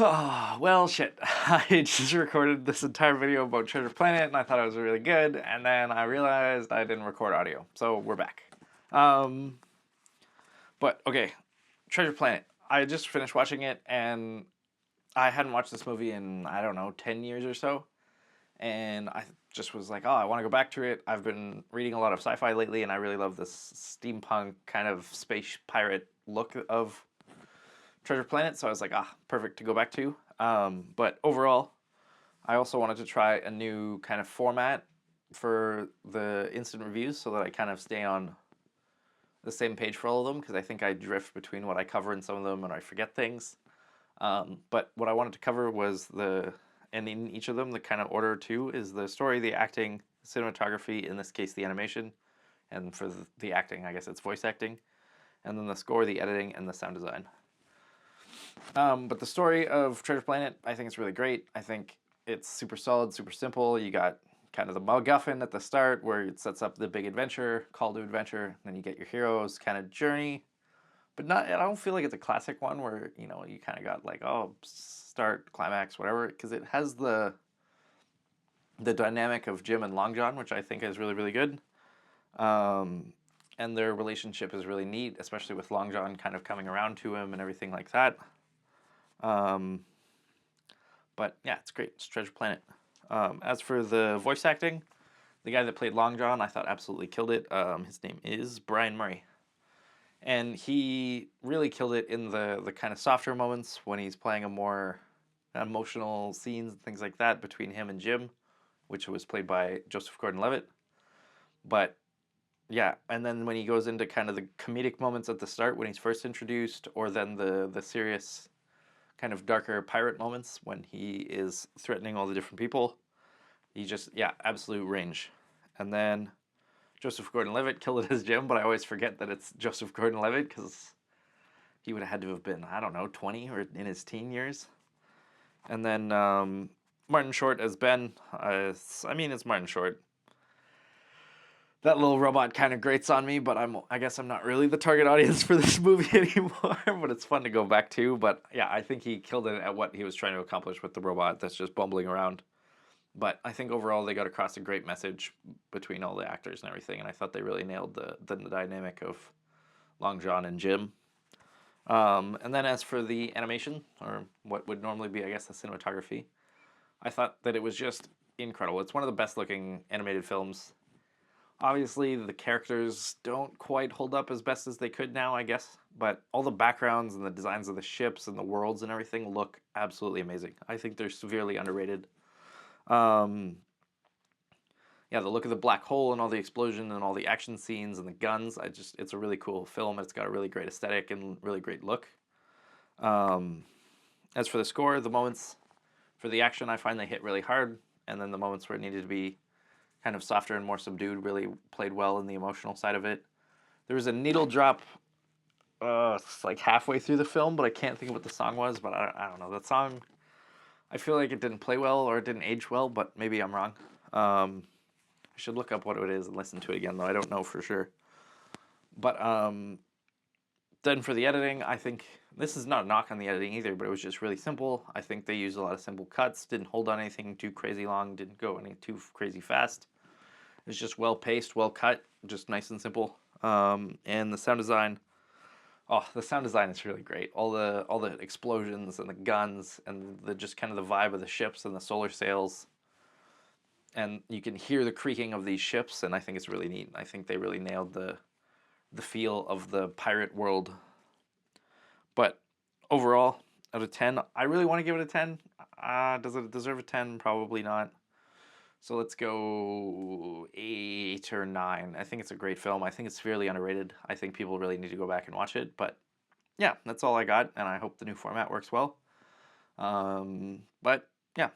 Oh, well, shit. I just recorded this entire video about Treasure Planet and I thought it was really good, and then I realized I didn't record audio. So we're back. Um, but okay, Treasure Planet. I just finished watching it and I hadn't watched this movie in, I don't know, 10 years or so. And I just was like, oh, I want to go back to it. I've been reading a lot of sci fi lately and I really love this steampunk kind of space pirate look of Treasure Planet, so I was like, perfect to go back to. But overall, I also wanted to try a new kind of format for the instant reviews so that I kind of stay on the same page for all of them because I think I drift between what I cover in some of them and I forget things. But what I wanted to cover was and in each of them, the kind of order too is the story, the acting, cinematography, in this case, the animation, and for the acting, I guess it's voice acting, and then the score, the editing, and the sound design. But the story of Treasure Planet, I think it's really great. I think it's super solid, super simple. You got kind of the MacGuffin at the start where it sets up the big adventure, call to adventure. Then you get your hero's kind of journey. But not, I don't feel like it's a classic one where, you kind of got like, oh, start, climax, whatever. Because it has the dynamic of Jim and Long John, which I think is really, really good. And their relationship is really neat, especially with Long John kind of coming around to him and everything like that. But yeah, it's great. It's Treasure Planet. As for the voice acting, the guy that played Long John, I thought absolutely killed it. His name is Brian Murray. And he really killed it in the kind of softer moments when he's playing a more emotional scenes and things like that between him and Jim, which was played by Joseph Gordon-Levitt. But yeah, and then when he goes into kind of the comedic moments at the start when he's first introduced, or then the serious kind of darker pirate moments when he is threatening all the different people. He just, yeah, absolute range. And then Joseph Gordon-Levitt killed it as Jim, but I always forget that it's Joseph Gordon-Levitt because he would have had to have been, I don't know, 20 or in his teen years. And then Martin Short as Ben. It's Martin Short. That little robot kind of grates on me, but I guess I'm not really the target audience for this movie anymore, but it's fun to go back to. But yeah, I think he killed it at what he was trying to accomplish with the robot that's just bumbling around. But I think overall they got across a great message between all the actors and everything, and I thought they really nailed the dynamic of Long John and Jim. And then as for the animation, or what would normally be, I guess, the cinematography, I thought that it was just incredible. It's one of the best looking animated films. Obviously, the characters don't quite hold up as best as they could now, I guess, but all the backgrounds and the designs of the ships and the worlds and everything look absolutely amazing. I think they're severely underrated. Yeah, the look of the black hole and all the explosion and all the action scenes and the guns, it's a really cool film. It's got a really great aesthetic and really great look. As for the score, the moments for the action, I find they hit really hard, and then the moments where it needed to be kind of softer and more subdued really played well in the emotional side of it. There was a needle drop it's like halfway through the film, but I can't think of what the song was, but I don't know. That song, I feel like it didn't play well or it didn't age well, but maybe I'm wrong. I should look up what it is and listen to it again, though. I don't know for sure. But then for the editing, I think this is not a knock on the editing either, but it was just really simple. I think they used a lot of simple cuts, didn't hold on anything too crazy long, didn't go any too crazy fast. It's just well paced, well cut, just nice and simple. And the sound design, the sound design is really great. All the explosions and the guns and the just kind of the vibe of the ships and the solar sails. And you can hear the creaking of these ships, and I think it's really neat. I think they really nailed the feel of the pirate world. But overall, out of 10, I really want to give it a 10. Does it deserve a 10? Probably not. So let's go 8 or 9. I think it's a great film. I think it's severely underrated. I think people really need to go back and watch it. But yeah, that's all I got, and I hope the new format works well. But yeah,